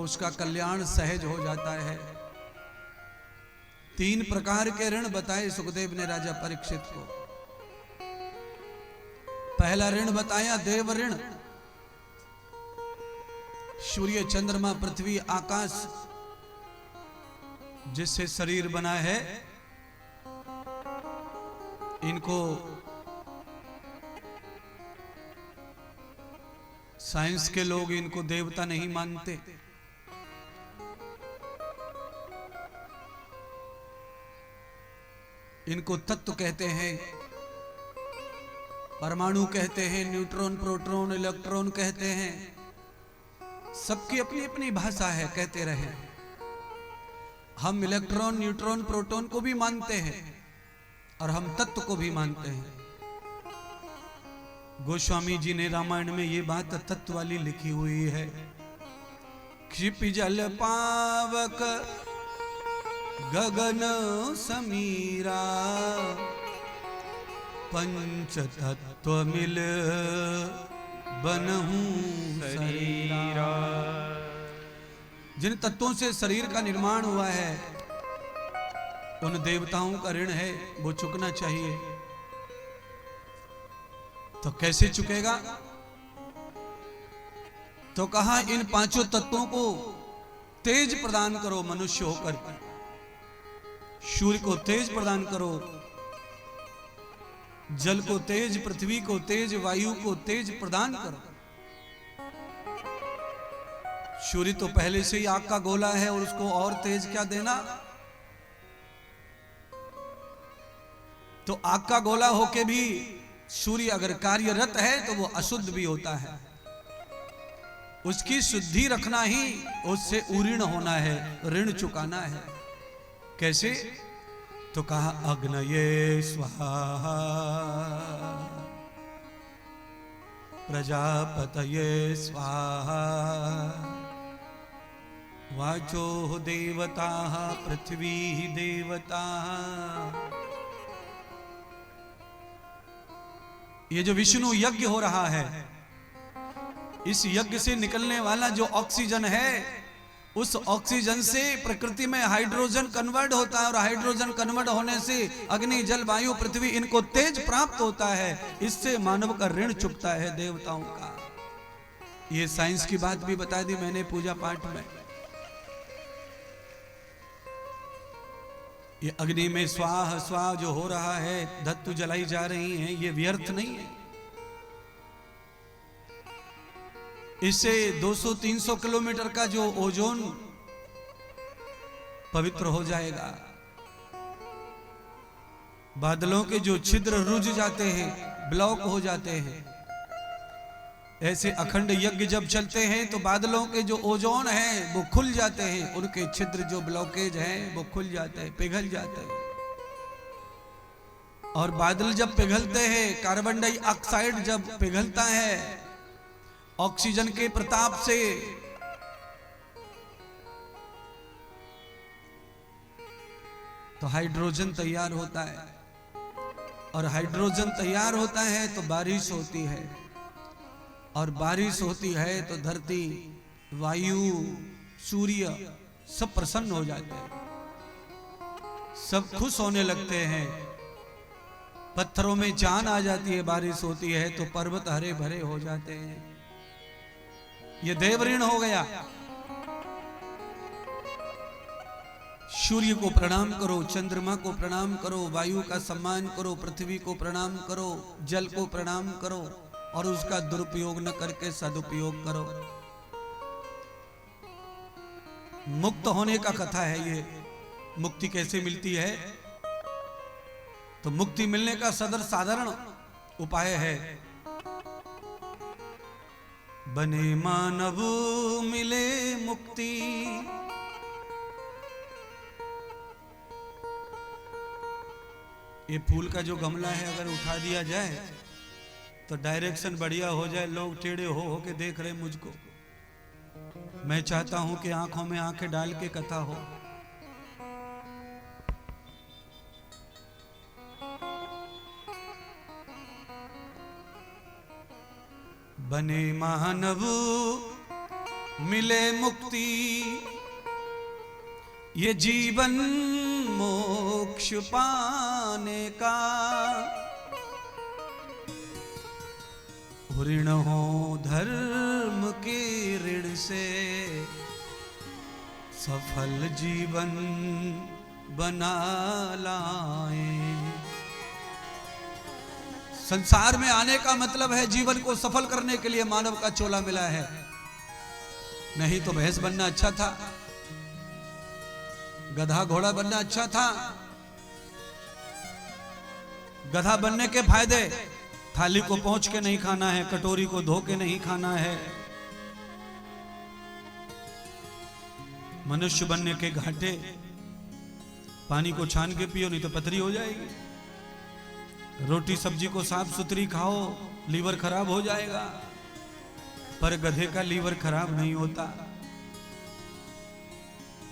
उसका कल्याण सहज हो जाता है। 3 प्रकार के ऋण बताए सुखदेव ने राजा परीक्षित को। पहला ऋण बताया देव ऋण, सूर्य चंद्रमा पृथ्वी आकाश जिससे शरीर बना है, इनको साइंस के लोग इनको देवता नहीं मानते। इनको तत्व कहते हैं, परमाणु कहते हैं, न्यूट्रॉन प्रोटॉन इलेक्ट्रॉन कहते हैं। सबकी अपनी अपनी भाषा है, कहते रहे। हम इलेक्ट्रॉन न्यूट्रॉन प्रोटॉन को भी मानते हैं और हम तत्व को भी मानते हैं। गोस्वामी जी ने रामायण में ये बात तत्व वाली लिखी हुई है। क्षिपजल पावक गगन समीरा, पंच तत्व मिल बनहु शरीरा। जिन तत्वों से शरीर का निर्माण हुआ है, उन देवताओं का ऋण है, वो चुकना चाहिए। तो कैसे चुकेगा? तो कहा इन 5 तत्वों को तेज प्रदान करो मनुष्य होकर। सूर्य को तेज प्रदान करो, जल को तेज, पृथ्वी को तेज, वायु को तेज प्रदान करो। सूर्य तो पहले से ही आग का गोला है और उसको और तेज क्या देना? तो आग का गोला होके भी सूर्य अगर कार्यरत है तो वो अशुद्ध भी होता है। उसकी शुद्धि रखना ही उससे उऋण होना है, ऋण चुकाना है। कैसे? तो कहा अग्नये स्वाहा प्रजापतये स्वाहा, वाचो देवता पृथ्वी देवता। ये जो विष्णु यज्ञ हो रहा है, इस यज्ञ से निकलने वाला जो ऑक्सीजन है, उस ऑक्सीजन से प्रकृति में हाइड्रोजन कन्वर्ट होता है और हाइड्रोजन कन्वर्ट होने से अग्नि जल वायु पृथ्वी इनको तेज प्राप्त होता है। इससे मानव का ऋण चुकता है देवताओं का। ये साइंस की बात भी बता दी मैंने पूजा पाठ में। ये अग्नि में स्वाह स्वाह जो हो रहा है, धतु जलाई जा रही है, ये व्यर्थ नहीं है। इससे 200-300 किलोमीटर का जो ओजोन पवित्र हो जाएगा। बादलों के जो छिद्र रुझ जाते हैं, ब्लॉक हो जाते हैं, ऐसे अखंड यज्ञ जब चलते हैं तो बादलों के जो ओजोन है वो खुल जाते हैं। उनके छिद्र जो ब्लॉकेज हैं वो खुल जाते हैं, पिघल जाते हैं। और बादल जब पिघलते हैं, कार्बन डाइऑक्साइड जब पिघलता है ऑक्सीजन के प्रताप से, तो हाइड्रोजन तैयार होता है। और हाइड्रोजन तैयार होता है तो बारिश होती है, और बारिश होती है तो धरती, वायु, सूर्य सब प्रसन्न हो जाते हैं, सब खुश होने लगते हैं। पत्थरों में जान आ जाती है, बारिश होती है तो पर्वत हरे भरे हो जाते हैं। ये देव ऋण हो गया। सूर्य को प्रणाम करो, चंद्रमा को प्रणाम करो, वायु का सम्मान करो, पृथ्वी को प्रणाम करो, जल को प्रणाम करो, और उसका दुरुपयोग न करके सदुपयोग करो। मुक्त होने का कथा है ये। मुक्ति कैसे मिलती है? तो मुक्ति मिलने का साधारण उपाय है, बने मानव मिले मुक्ति। ये फूल का जो गमला है अगर उठा दिया जाए तो डायरेक्शन बढ़िया हो जाए, लोग टेढ़े हो के देख रहे मुझको। मैं चाहता हूं कि आंखों में आंखें डाल के कथा हो। बने मानव मिले मुक्ति, ये जीवन मोक्ष पाने का। ऋण हो धर्म के ऋण से, सफल जीवन बना लाए। संसार में आने का मतलब है जीवन को सफल करने के लिए मानव का चोला मिला है। नहीं तो भैंस बनना अच्छा था, गधा घोड़ा बनना अच्छा था। गधा बनने के फायदे, थाली को पहुंच के नहीं खाना है, कटोरी को धो के नहीं खाना है। मनुष्य बनने के घाटे, पानी को छान के पियो नहीं तो पथरी हो जाएगी। रोटी सब्जी को साफ सुथरी खाओ, लीवर खराब हो जाएगा। पर गधे का लीवर खराब नहीं होता।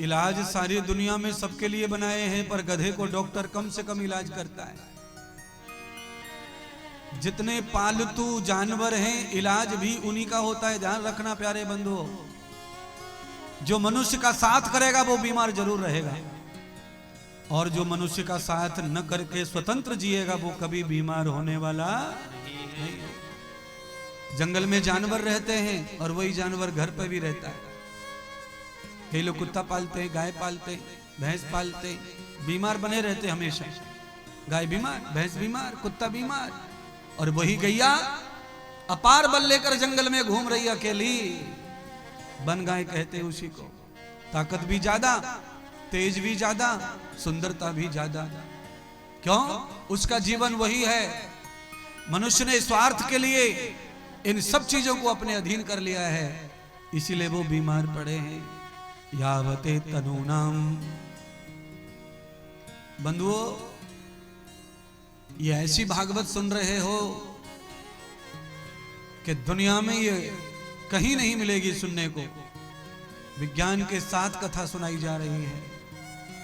इलाज सारी दुनिया में सबके लिए बनाए हैं, पर गधे को डॉक्टर कम से कम इलाज करता है। जितने पालतू जानवर हैं, इलाज भी उन्हीं का होता है। ध्यान रखना प्यारे बंधुओं, जो मनुष्य का साथ करेगा वो बीमार जरूर रहेगा, और जो मनुष्य का साथ न करके स्वतंत्र जिएगा वो कभी बीमार होने वाला नहीं। जंगल में जानवर रहते हैं और वही जानवर घर पर भी रहता है। कई लोग कुत्ता पालते हैं, गाय पालते हैं, भैंस पालते हैं, बीमार बने रहते हमेशा। गाय बीमार, भैंस बीमार, कुत्ता बीमार, और वही गैया अपार बल लेकर जंगल में घूम रही अकेली। वन गाय कहते हैं उसी को। ताकत भी ज्यादा, तेज भी ज्यादा, सुंदरता भी ज्यादा। क्यों? उसका जीवन वही है। मनुष्य ने स्वार्थ के लिए इन सब चीजों को अपने अधीन कर लिया है, इसीलिए वो बीमार पड़े हैं। यावते तनूनाम। बंधुओं, ये ऐसी भागवत सुन रहे हो कि दुनिया में ये कहीं नहीं मिलेगी सुनने को। विज्ञान के साथ कथा सुनाई जा रही है,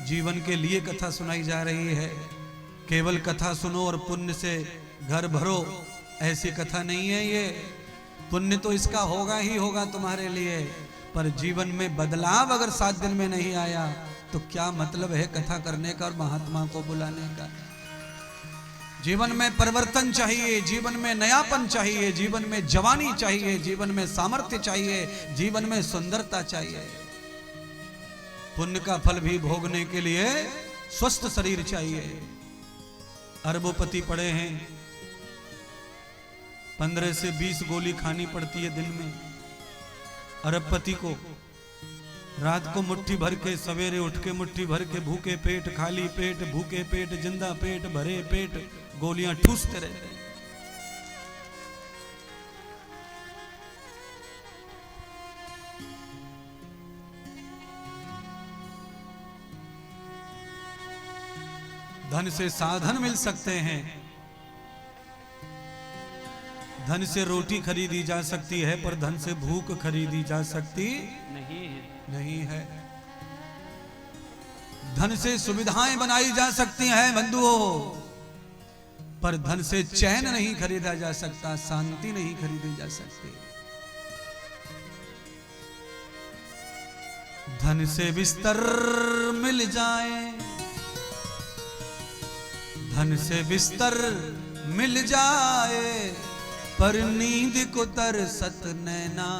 जीवन के लिए कथा सुनाई जा रही है। केवल कथा सुनो और पुण्य से घर भरो, ऐसी कथा नहीं है ये। पुण्य तो इसका होगा ही होगा तुम्हारे लिए, पर जीवन में बदलाव अगर 7 दिन में नहीं आया तो क्या मतलब है कथा करने का और महात्मा को बुलाने का। जीवन में परिवर्तन चाहिए, जीवन में नयापन चाहिए, जीवन में जवानी चाहिए, जीवन में सामर्थ्य चाहिए, जीवन में सुंदरता चाहिए। पुण्य का फल भी भोगने के लिए स्वस्थ शरीर चाहिए। अरबोपति पड़े हैं, 15 से 20 गोली खानी पड़ती है दिन में। अरबपति को रात को मुट्ठी भर के, सवेरे उठ के मुट्ठी भर के, भूखे पेट, खाली पेट, भूखे पेट, जिंदा पेट, भरे पेट, गोलियां ठूसते रहते हैं। धन से साधन मिल सकते हैं, धन से रोटी खरीदी जा सकती है, पर धन से भूख खरीदी जा सकती नहीं है। धन से सुविधाएं बनाई जा सकती हैं बंधुओं, पर धन से चैन नहीं खरीदा जा सकता, शांति नहीं खरीदी जा सकती। धन से बिस्तर मिल जाए, धन से बिस्तर मिल जाए, पर नींद को तरसत नैना।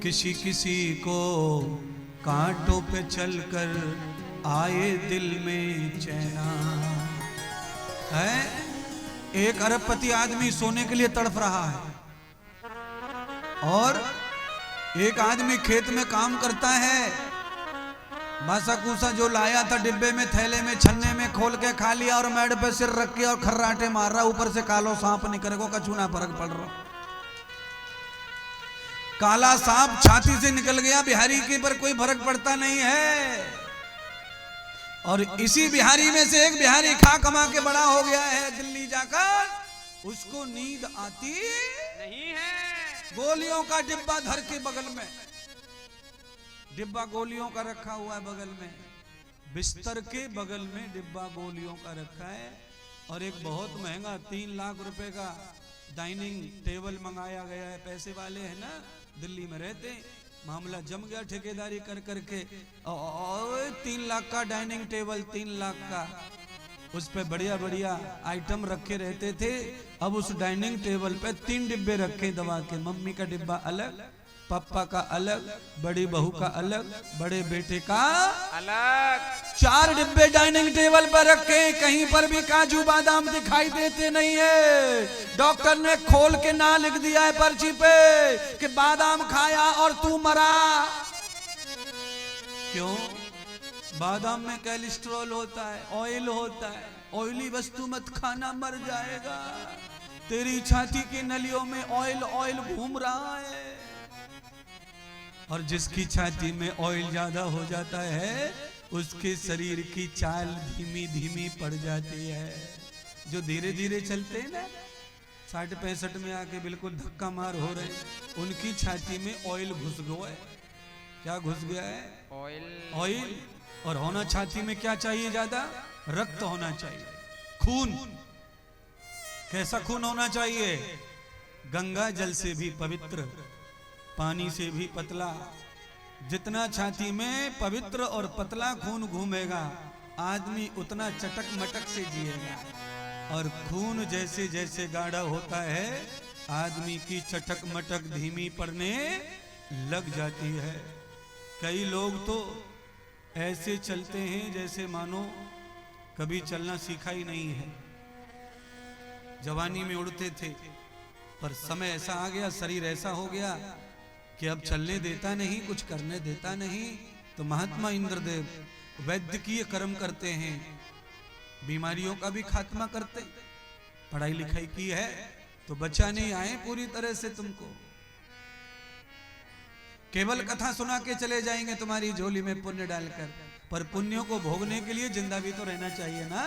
किसी किसी को कांटों पे चलकर आए दिल में चैना। है एक अरबपति आदमी सोने के लिए तड़प रहा है, और एक आदमी खेत में काम करता है। मासा कूसा जो लाया था डिब्बे में, थैले में, छन्ने में खोल के खा लिया, और मेड पे सिर रख के और खर्राटे मार रहा। ऊपर से कालो सांप निकले को कछु ना फर्क पड़ रहा। काला सांप छाती से निकल गया बिहारी के, पर कोई फर्क पड़ता नहीं है। और इसी बिहारी में से एक बिहारी खा कमा के बड़ा हो गया है दिल्ली जाकर, उसको नींद आती नहीं है। गोलियों का डिब्बा धर के बगल में, डिब्बा गोलियों का रखा हुआ है बगल में, बिस्तर के बगल में डिब्बा गोलियों का रखा है। और एक बहुत महंगा 3 लाख रुपए का डाइनिंग टेबल मंगाया गया है, पैसे वाले हैं ना, दिल्ली में रहते, मामला जम गया ठेकेदारी कर करके, 3 लाख का डाइनिंग टेबल, 3 लाख का, उस पे बढ़िया बढ़िया आइटम रखे रहते थे। अब उस डाइनिंग टेबल पे 3 डिब्बे रखे दवा के, मम्मी का डिब्बा अलग, पापा का अलग, बड़ी बहू का अलग, बड़े बेटे का अलग, 4 डिब्बे डाइनिंग टेबल पर रखे। कहीं पर भी काजू बादाम दिखाई देते नहीं है। डॉक्टर ने खोल के ना लिख दिया है पर्ची पे कि बादाम खाया और तू मरा। क्यों? बादाम में कोलेस्ट्रॉल होता है, ऑयल होता है, ऑयली वस्तु मत खाना, मर जाएगा। तेरी छाती की नलियों में ऑयल ऑयल घूम रहा है, और जिसकी छाती में ऑयल ज्यादा हो जाता है उसके शरीर की चाल धीमी धीमी पड़ जाती है। जो धीरे धीरे चलते हैं ना, 60-65 में आके बिल्कुल धक्का मार हो रहे, उनकी छाती में ऑयल घुस गया है। क्या घुस गया है? ऑयल। ऑयल। और होना छाती में क्या चाहिए ज्यादा? रक्त होना चाहिए, खून। कैसा खून होना चाहिए? गंगा जल से भी पवित्र, पानी से भी पतला। जितना छाती में पवित्र और पतला खून घूमेगा, आदमी उतना चटक मटक से जिएगा। और खून जैसे जैसे गाढ़ा होता है, आदमी की चटक मटक धीमी पड़ने लग जाती है। कई लोग तो ऐसे चलते हैं जैसे मानो कभी चलना सीखा ही नहीं है। जवानी में उड़ते थे, पर समय ऐसा आ गया, शरीर ऐसा हो गया कि अब चलने देता नहीं, कुछ करने देता नहीं। तो महात्मा इंद्रदेव वैद्यकीय कर्म करते हैं, बीमारियों का भी खात्मा करते। पढ़ाई लिखाई की है तो बचा नहीं आए पूरी तरह से तुमको। केवल कथा सुना के चले जाएंगे तुम्हारी झोली में पुण्य डालकर, पर पुण्यों को भोगने के लिए जिंदा भी तो रहना चाहिए ना।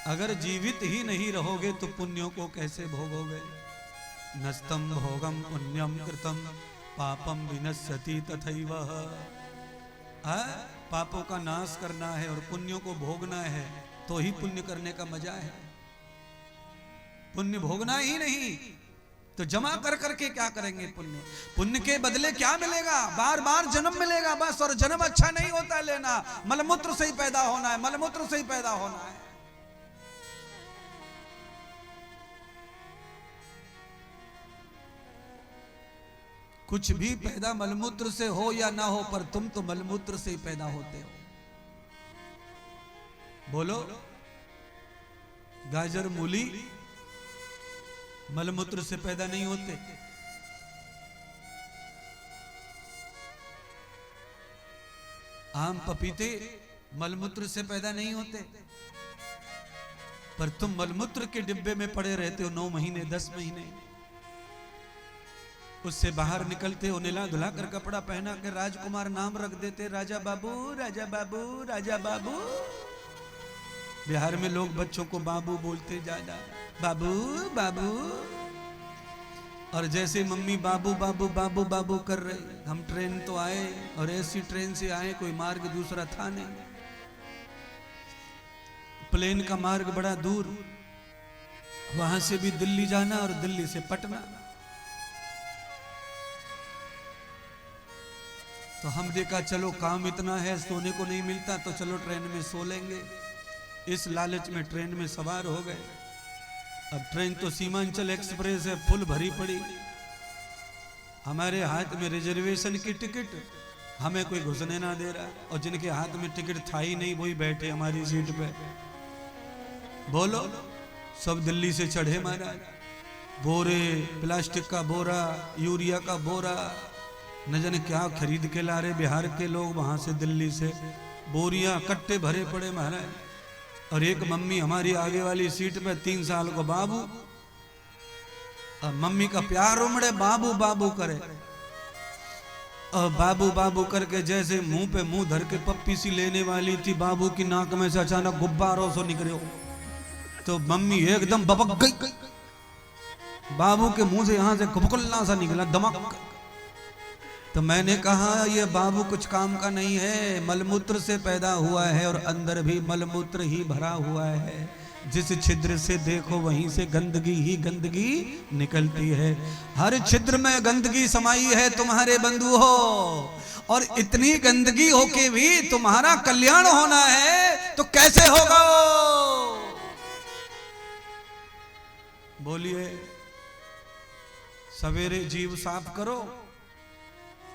अगर जीवित ही नहीं रहोगे तो पुण्यों को कैसे भोगोगे? नस्तम भोगम पुण्यम कृतम पापम विनश्यति तथैव। पापों का नाश करना है और पुण्यों को भोगना है, तो ही पुण्य करने का मजा है। पुण्य भोगना ही नहीं तो जमा कर करके क्या करेंगे? पुण्य। पुण्य के बदले क्या मिलेगा? बार बार जन्म मिलेगा बस। और जन्म अच्छा नहीं होता लेना, मलमूत्र से ही पैदा होना है, मलमूत्र से ही पैदा होना है। कुछ भी पैदा मलमूत्र से हो या ना हो, पर तुम तो मलमूत्र से ही पैदा होते हो। बोलो, गाजर मूली मलमूत्र से पैदा नहीं होते। आम पपीते मलमूत्र से पैदा नहीं होते, पर तुम मलमूत्र के डिब्बे में पड़े रहते हो 9 महीने 10 महीने। उससे बाहर निकलते हो, निला धुला कर कपड़ा पहना के राजकुमार नाम रख देते, राजा बाबू राजा बाबू राजा बाबू। बिहार में लोग बच्चों को बाबू बोलते ज्यादा, बाबू बाबू। और जैसे मम्मी बाबू बाबू बाबू बाबू कर रहे, हम ट्रेन तो आए और ऐसी ट्रेन से आए, कोई मार्ग दूसरा था नहीं। प्लेन का मार्ग बड़ा दूर, वहां से भी दिल्ली जाना और दिल्ली से पटना। तो हम देखा चलो काम इतना है, सोने को नहीं मिलता, तो चलो ट्रेन में सो लेंगे। इस लालच में ट्रेन में सवार हो गए। अब ट्रेन तो सीमांचल एक्सप्रेस है, फुल भरी पड़ी। हमारे हाथ में रिजर्वेशन की टिकट, हमें कोई घुसने ना दे रहा, और जिनके हाथ में टिकट था ही नहीं वही बैठे हमारी सीट पे। बोलो, सब दिल्ली से चढ़े महाराज, बोरे, प्लास्टिक का बोरा, यूरिया का बोरा, न जाने क्या खरीद के ला रहे बिहार के लोग वहां से, दिल्ली से बोरियां कट्टे भरे पड़े महाराज। और एक मम्मी हमारी आगे वाली सीट पे 3 साल को बाबू, और मम्मी का प्यार उमड़े, बाबू बाबू करे। और बाबू बाबू करके जैसे मुंह पे मुंह धर के पप्पी सी लेने वाली थी, बाबू की नाक में से अचानक गुब्बारों से निकले हो, तो मम्मी एकदम बबक गई। बाबू के मुंह से यहां से कुबकुल्ला सा निकला, दमक। तो मैंने कहा ये बाबू कुछ काम का नहीं है, मलमूत्र से पैदा हुआ है और अंदर भी मलमूत्र ही भरा हुआ है। जिस छिद्र से देखो वहीं से गंदगी ही गंदगी निकलती है। हर छिद्र में गंदगी समाई है तुम्हारे बंधु हो, और इतनी गंदगी होके भी तुम्हारा कल्याण होना है तो कैसे होगा? बोलिए। सवेरे जीभ साफ करो,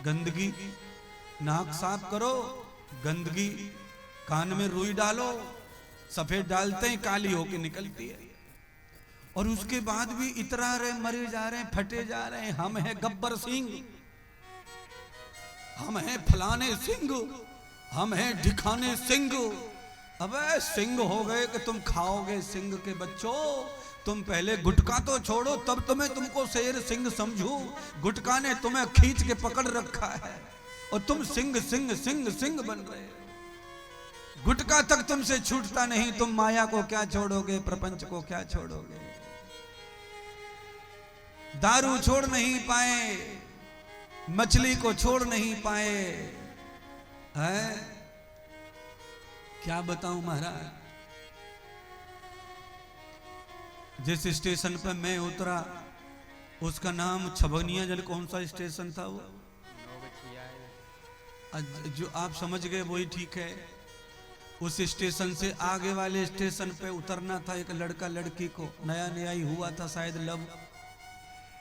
गंदगी, नाक साफ करो, गंदगी, कान में रुई डालो, सफेद डालते हैं काली होके निकलती है, और उसके बाद भी इतरा रहे, मरे जा रहे हैं, फटे जा रहे हैं। हम हैं गब्बर सिंह, हम हैं फलाने सिंह, हम हैं ढिकाने सिंह। अबे सिंह हो गए कि तुम खाओगे सिंह के बच्चों। तुम पहले गुटका तो छोड़ो, तब तुम्हें तुमको शेर सिंह समझू। गुटका ने तुम्हें खींच के पकड़ रखा है और तुम सिंह सिंह सिंह सिंह बन रहे हो। गुटका तक तुमसे छूटता नहीं, तुम माया को क्या छोड़ोगे, प्रपंच को क्या छोड़ोगे। दारू छोड़ नहीं पाए, मछली को छोड़ नहीं पाए, है क्या बताऊं महाराज। जिस स्टेशन पर मैं उतरा उसका नाम छबनिया जल, कौन सा स्टेशन था वो? जो आप समझ गए वही ठीक है। उस स्टेशन से आगे वाले स्टेशन पे उतरना था। एक लड़का लड़की को नया नया ही हुआ था शायद लव,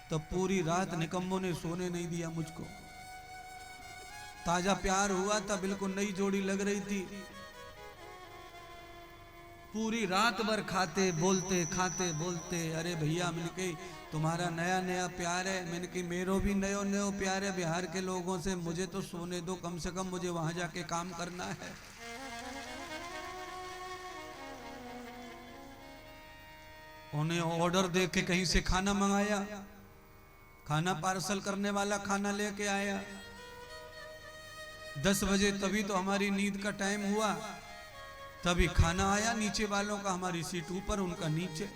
तो पूरी रात निकम्मों ने सोने नहीं दिया मुझको। ताजा प्यार हुआ था, बिल्कुल नई जोड़ी लग रही थी। पूरी रात भर खाते बोलते खाते बोलते, अरे भैया मिलके तुम्हारा नया नया प्यार है। मैंने कि मेरो भी नयो नयो प्यार है बिहार के लोगों से, मुझे तो सोने दो, कम से कम मुझे वहां जाके काम करना है। उन्हें ऑर्डर दे के कहीं से खाना मंगाया, खाना पार्सल करने वाला खाना लेके आया 10 बजे, तभी तो हमारी नींद का टाइम हुआ। तभी खाना आया, नीचे वालों का हमारी सीट ऊपर, उनका नीचे।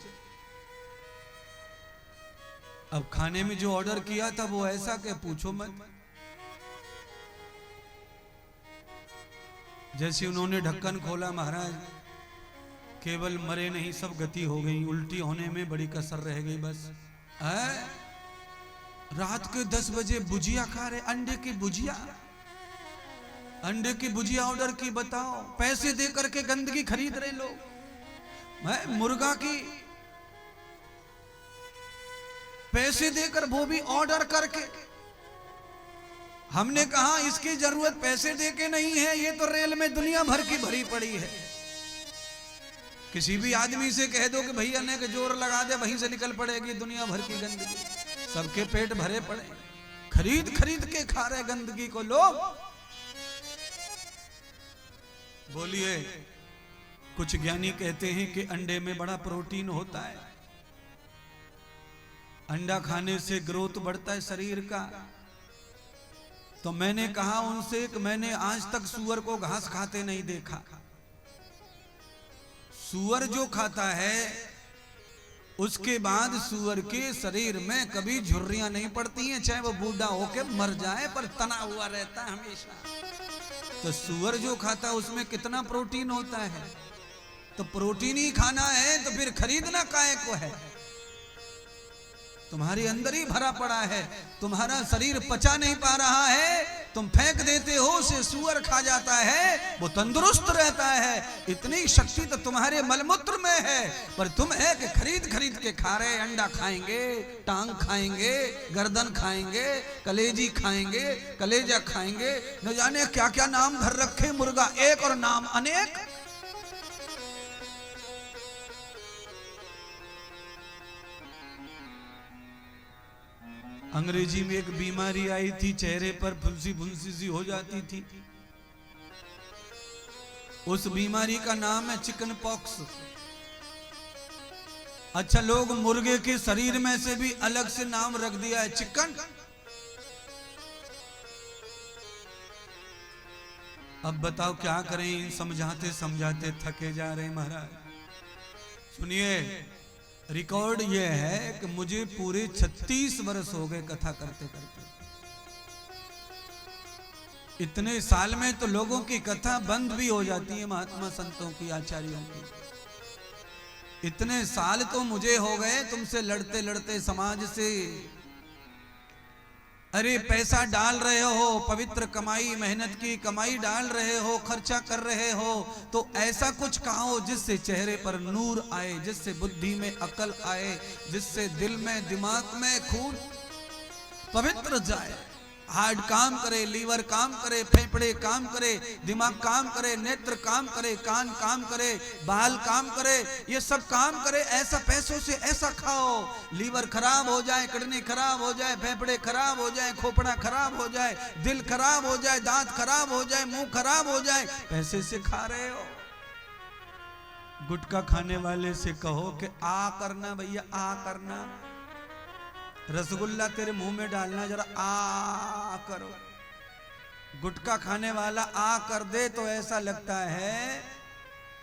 अब खाने में जो ऑर्डर किया था वो ऐसा कि पूछो मत। जैसे उन्होंने ढक्कन खोला महाराज, केवल मरे नहीं सब गति हो गई, उल्टी होने में बड़ी कसर रह गई बस। रात के 10 बजे भुजिया खा रहे, अंडे की भुजिया, अंडे की भुजिया ऑर्डर की। बताओ, पैसे दे करके गंदगी खरीद रहे लोग। मैं मुर्गा की पैसे देकर, वो भी ऑर्डर करके। हमने कहा इसकी जरूरत पैसे देके नहीं है, ये तो रेल में दुनिया भर की भरी पड़ी है। किसी भी आदमी से कह दो कि भैया ने के जोर लगा दे, वहीं से निकल पड़ेगी दुनिया भर की गंदगी। सबके पेट भरे पड़े, खरीद खरीद के खा रहे गंदगी को लोग। बोलिए। कुछ ज्ञानी कहते हैं कि अंडे में बड़ा प्रोटीन होता है, अंडा खाने से ग्रोथ बढ़ता है शरीर का। तो मैंने कहा उनसे कि मैंने आज तक सूअर को घास खाते नहीं देखा। सूअर जो खाता है उसके बाद सूअर के शरीर में कभी झुर्रियां नहीं पड़ती हैं, चाहे वो बूढ़ा होके मर जाए, पर तना हुआ रहता है हमेशा। तो सूअर जो खाता है उसमें कितना प्रोटीन होता है, तो प्रोटीन ही खाना है, तो फिर खरीदना काहे को है? तुम्हारे अंदर ही भरा पड़ा है, तुम्हारा शरीर पचा नहीं पा रहा है, तुम फेंक देते हो, उसे सूअर खा जाता है, वो तंदुरुस्त रहता है। इतनी शक्ति तो तुम्हारे मलमूत्र में है, पर तुम है कि खरीद खरीद के खा रहे। अंडा खाएंगे, टांग खाएंगे, गर्दन खाएंगे, कलेजी खाएंगे, कलेजा खाएंगे, न जाने क्या क्या नाम धर रखे। मुर्गा एक और नाम अनेक। अंग्रेजी में एक बीमारी आई थी, चेहरे पर फुंसी फुंसी सी हो जाती थी। उस बीमारी का नाम है चिकन पॉक्स। अच्छा, लोग मुर्गे के शरीर में से भी अलग से नाम रख दिया है, चिकन। अब बताओ क्या करें, समझाते समझाते थके जा रहे हैं महाराज। सुनिए, रिकॉर्ड यह है कि मुझे पूरे 36 वर्ष हो गए कथा करते करते। इतने साल में तो लोगों की कथा बंद भी हो जाती है, महात्मा संतों की, आचार्यों की। इतने साल तो मुझे हो गए तुमसे लड़ते लड़ते समाज से। अरे पैसा डाल रहे हो, पवित्र कमाई, मेहनत की कमाई डाल रहे हो, खर्चा कर रहे हो, तो ऐसा कुछ कहो जिससे चेहरे पर नूर आए, जिससे बुद्धि में अकल आए, जिससे दिल में दिमाग में खून पवित्र जाए। हार्ट काम करे, लीवर काम करे, फेफड़े काम करे, दिमाग काम करे, नेत्र काम करे, कान काम करे, बाल काम करे, ये सब काम करे। ऐसा पैसों से ऐसा खाओ, लीवर खराब हो जाए, किडनी खराब हो जाए, फेफड़े खराब हो जाए, खोपड़ा खराब हो जाए, दिल खराब हो जाए, दांत खराब हो जाए, मुंह खराब हो जाए, पैसे से खा रहे हो। गुटखा खाने वाले से कहो कि आ करना भैया, आ करना, रसगुल्ला तेरे मुंह में डालना, जरा आ करो। गुटखा खाने वाला आ कर दे तो ऐसा लगता है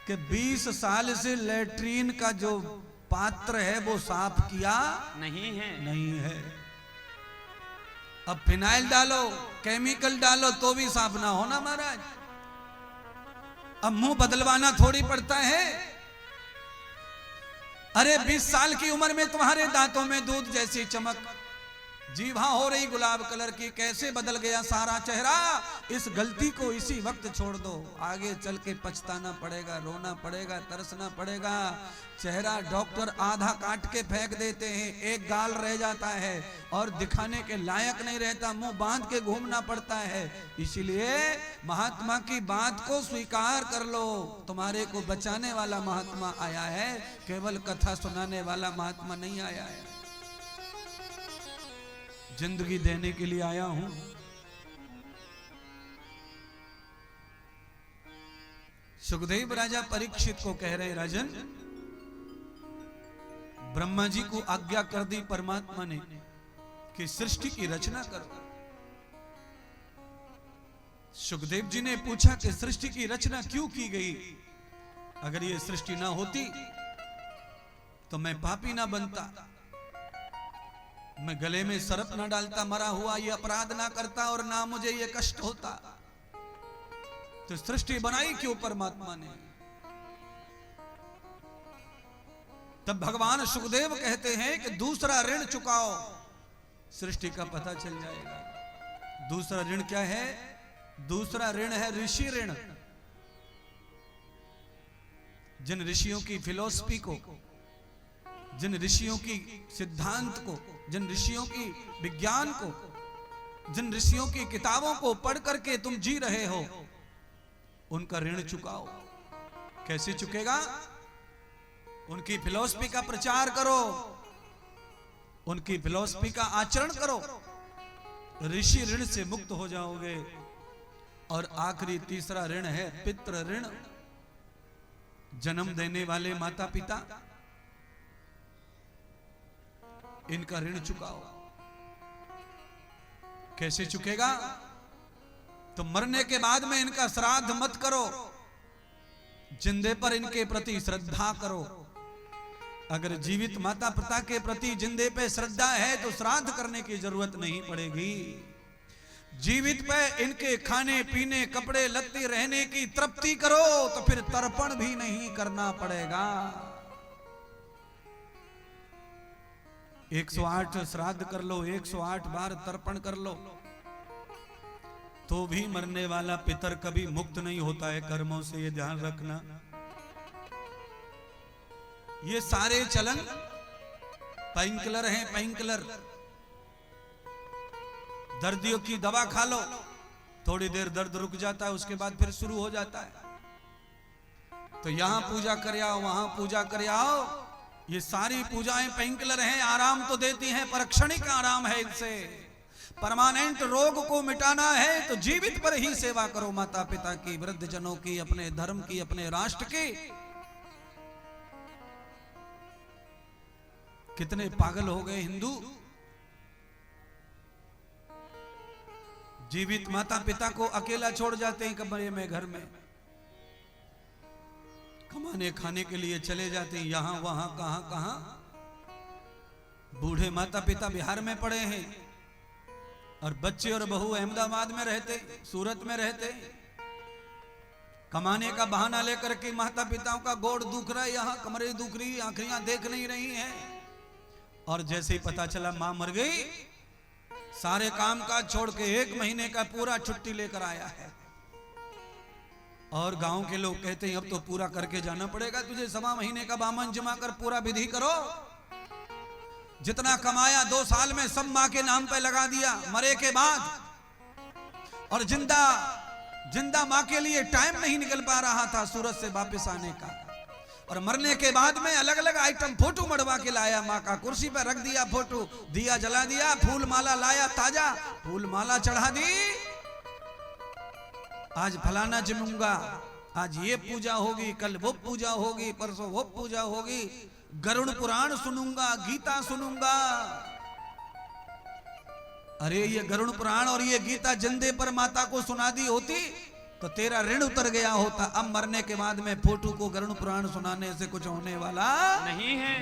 कि 20 साल से लेट्रीन का जो पात्र है वो साफ किया नहीं है। अब फिनाइल डालो, केमिकल डालो तो भी साफ ना होना महाराज। अब मुंह बदलवाना थोड़ी पड़ता है। अरे 20 साल की उम्र में तुम्हारे दांतों में दूध जैसी चमक, जीभा हो रही गुलाब कलर की, कैसे बदल गया सारा चेहरा। इस गलती को इसी वक्त छोड़ दो, आगे चल के पछताना पड़ेगा, रोना पड़ेगा, तरसना पड़ेगा। चेहरा डॉक्टर आधा काट के फेंक देते हैं, एक गाल रह जाता है और दिखाने के लायक नहीं रहता, मुंह बांध के घूमना पड़ता है। इसीलिए महात्मा की बात को स्वीकार कर लो। तुम्हारे को बचाने वाला महात्मा आया है, केवल कथा सुनाने वाला महात्मा नहीं आया है। जिंदगी देने के लिए आया हूं। सुखदेव राजा परीक्षित को कह रहे, राजन ब्रह्मा जी को आज्ञा कर दी परमात्मा ने कि सृष्टि की रचना करो। सुखदेव जी ने पूछा कि सृष्टि की रचना क्यों की गई? अगर ये सृष्टि ना होती तो मैं पापी ना बनता, मैं गले में सर्प ना डालता, मरा हुआ ये अपराध ना करता और ना मुझे ये कष्ट होता। तो सृष्टि बनाई क्यों परमात्मा ने? तब भगवान सुखदेव कहते हैं कि दूसरा ऋण चुकाओ, सृष्टि का पता चल जाएगा। दूसरा ऋण क्या है? दूसरा ऋण है ऋषि ऋण। जिन ऋषियों की फिलॉसफी को, जिन ऋषियों की सिद्धांत को, जिन ऋषियों की विज्ञान को, जिन ऋषियों की किताबों को पढ़ करके तुम जी रहे हो, उनका ऋण चुकाओ। कैसे चुकेगा? उनकी फिलॉसफी का प्रचार करो, उनकी फिलॉसफी का आचरण करो, ऋषि ऋण से मुक्त हो जाओगे। और आखिरी तीसरा ऋण है पितृ ऋण। जन्म देने वाले माता पिता, इनका ऋण चुकाओ। कैसे चुकेगा? तो मरने के बाद में इनका श्राद्ध मत करो, जिंदे पर इनके प्रति श्रद्धा करो। अगर जीवित माता पिता के प्रति जिंदे पे श्रद्धा है तो श्राद्ध करने की जरूरत नहीं पड़ेगी। जीवित पे इनके खाने पीने, कपड़े लत्ते, रहने की तृप्ति करो तो फिर तर्पण भी नहीं करना पड़ेगा। 108 श्राद्ध कर लो, 108 बार तर्पण कर लो, तो भी मरने वाला पितर कभी मुक्त नहीं होता है कर्मों से, ये ध्यान रखना। ये सारे चलन पेन किलर हैं, पेन किलर। दर्दियों की दवा खा लो, थोड़ी देर दर्द रुक जाता है, उसके बाद फिर शुरू हो जाता है। तो यहां पूजा कर आओ, वहां पूजा कर आओ, ये सारी पूजाएं पेन किलर हैं, आराम तो देती हैं पर क्षणिक आराम है इनसे। परमानेंट रोग को मिटाना है तो जीवित पर ही सेवा करो, माता पिता की, वृद्ध जनों की, अपने धर्म की, अपने राष्ट्र की। कितने पागल हो गए हिंदू, जीवित माता पिता को अकेला छोड़ जाते हैं कमरे में, घर में, कमाने खाने के लिए चले जाते हैं यहां वहां, कहां कहां। बूढ़े माता पिता बिहार में पड़े हैं और बच्चे और बहू अहमदाबाद में रहते, सूरत में रहते। कमाने का बहाना लेकर के माता पिताओं का गोड़ दुख रहा है, यहाँ कमरे दुख रही, आंखियां देख नहीं रही हैं। और जैसे ही पता चला मां मर गई, सारे काम काज छोड़ के 1 महीने का पूरा छुट्टी लेकर आया है। और गांव के लोग कहते हैं अब तो पूरा करके जाना पड़ेगा तुझे, 1.25 महीने का बामन जमा कर पूरा विधि करो। जितना कमाया 2 साल में सब मां के नाम पे लगा दिया मरे के बाद। और जिंदा मां के लिए टाइम नहीं निकल पा रहा था सूरत से वापस आने का। और मरने के बाद में अलग अलग आइटम फोटो मड़वा के लाया मां का, कुर्सी पर रख दिया फोटो, दिया जला दिया, फूल माला लाया ताजा, फूल माला चढ़ा दी। आज फलाना जमूंगा, आज ये पूजा होगी, कल वो पूजा होगी, परसों वो पूजा होगी, गरुड़ पुराण सुनूंगा, गीता सुनूंगा। अरे ये गरुड़ पुराण और ये गीता जिंदे पर माता को सुना दी होती तो तेरा ऋण उतर गया होता। अब मरने के बाद में फोटू को गरुड़ पुराण सुनाने से कुछ होने वाला नहीं है।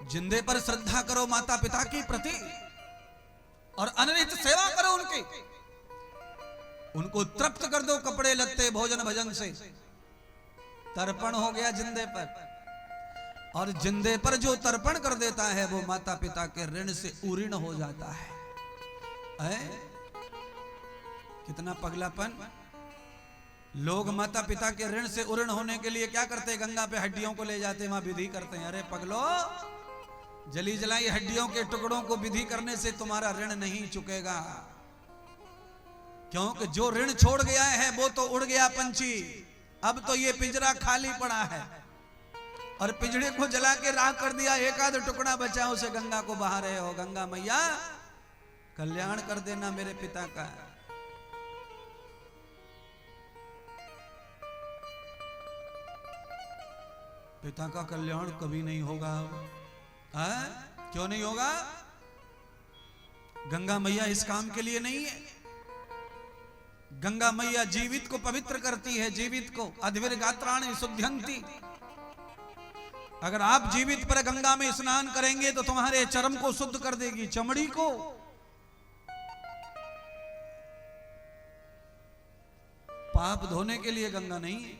जिंदे पर श्रद्धा करो माता पिता की प्रति और अनरित सेवा करो उनकी, उनको तृप्त कर दो कपड़े लत्ते भोजन भजन से। तर्पण हो गया जिंदे पर, और जिंदे पर जो तर्पण कर देता है वो माता पिता के ऋण से उऋण हो जाता है। कितना पगलापन। लोग माता पिता के ऋण से उऋण होने के लिए क्या करते, गंगा पे हड्डियों को ले जाते, वहां विधि करते हैं। अरे पगलो, जली जलाई हड्डियों के टुकड़ों को विधि करने से तुम्हारा ऋण नहीं चुकेगा, क्योंकि जो ऋण छोड़ गया है वो तो उड़ गया पंछी। अब तो ये पिंजरा खाली पड़ा है और पिंजरे को जला के राख कर दिया, एक आध टुकड़ा बचा उसे गंगा को बहा रहे हो। गंगा मैया कल्याण कर देना मेरे पिता का। पिता का कल्याण कभी नहीं होगा। क्यों नहीं होगा? गंगा मैया इस काम के लिए नहीं है। गंगा मैया जीवित को पवित्र करती है, जीवित को अध्वीर गात्राणि शुद्ध्यन्ति। अगर आप जीवित पर गंगा में स्नान करेंगे तो तुम्हारे चर्म को शुद्ध कर देगी, चमड़ी को। पाप धोने के लिए गंगा नहीं है,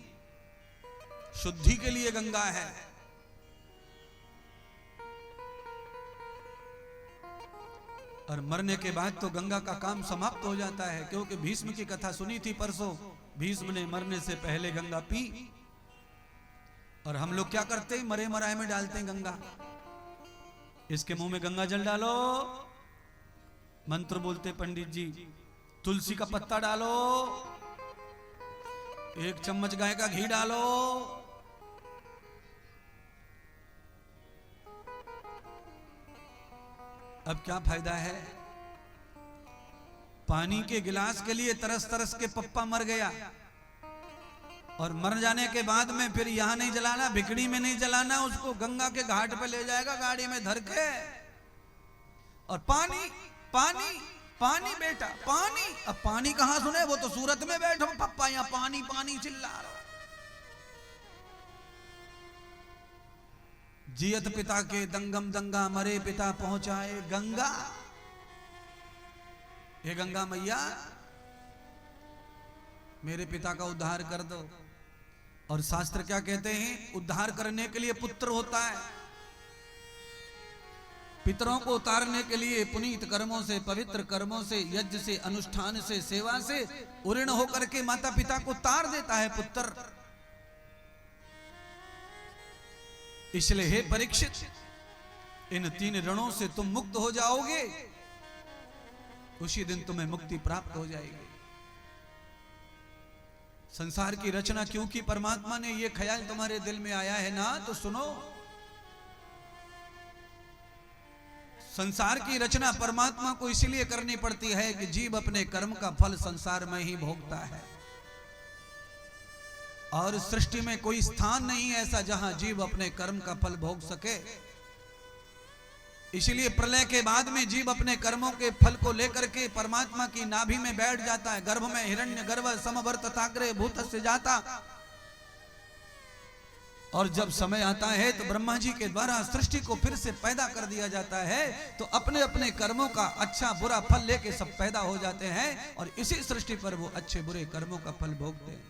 शुद्धि के लिए गंगा है। और मरने के बाद तो गंगा का काम समाप्त हो जाता है, क्योंकि भीष्म की कथा सुनी थी परसों। भीष्म ने मरने से पहले गंगा पी, और हम लोग क्या करते हैं, मरे मराए में डालते हैं गंगा। इसके मुंह में गंगा जल डालो, मंत्र बोलते पंडित जी, तुलसी का पत्ता डालो, 1 चम्मच गाय का घी डालो, अब क्या फायदा है? पानी के गिलास के लिए तरस तरस के पप्पा मर गया, और मर जाने के बाद में फिर यहां नहीं जलाना, भिकड़ी में नहीं जलाना, उसको गंगा के घाट पे ले जाएगा गाड़ी में धर के। और पानी पानी पानी बेटा पानी। अब पानी कहां सुने, वो तो सूरत में बैठो पप्पा, यहां पानी पानी चिल्ला रहा। जियत पिता के दंगम दंगा, मरे पिता पहुंचाए गंगा। हे गंगा मैया मेरे पिता का उद्धार कर दो। और शास्त्र क्या कहते हैं, उद्धार करने के लिए पुत्र होता है। पितरों को उतारने के लिए पुनीत कर्मों से, पवित्र कर्मों से, यज्ञ से, अनुष्ठान से, सेवा से उऋण होकर के माता पिता को तार देता है पुत्र। इसलिए हे परीक्षित, इन 3 ऋणों से तुम मुक्त हो जाओगे, उसी दिन तुम्हें मुक्ति प्राप्त हो जाएगी। संसार की रचना क्यों की परमात्मा ने, ये ख्याल तुम्हारे दिल में आया है ना, तो सुनो। संसार की रचना परमात्मा को इसलिए करनी पड़ती है कि जीव अपने कर्म का फल संसार में ही भोगता है, और सृष्टि में कोई स्थान नहीं ऐसा जहां जीव अपने कर्म का फल भोग सके। इसलिए प्रलय के बाद में जीव अपने कर्मों के फल को लेकर के परमात्मा की नाभि में बैठ जाता है। गर्भ में हिरण्य गर्भ समवर्तताग्रे भूतस्य जाता। और जब समय आता है तो ब्रह्मा जी के द्वारा सृष्टि को फिर से पैदा कर दिया जाता है, तो अपने अपने कर्मों का अच्छा बुरा फल लेके सब पैदा हो जाते हैं और इसी सृष्टि पर वो अच्छे बुरे कर्मों का फल भोगते हैं।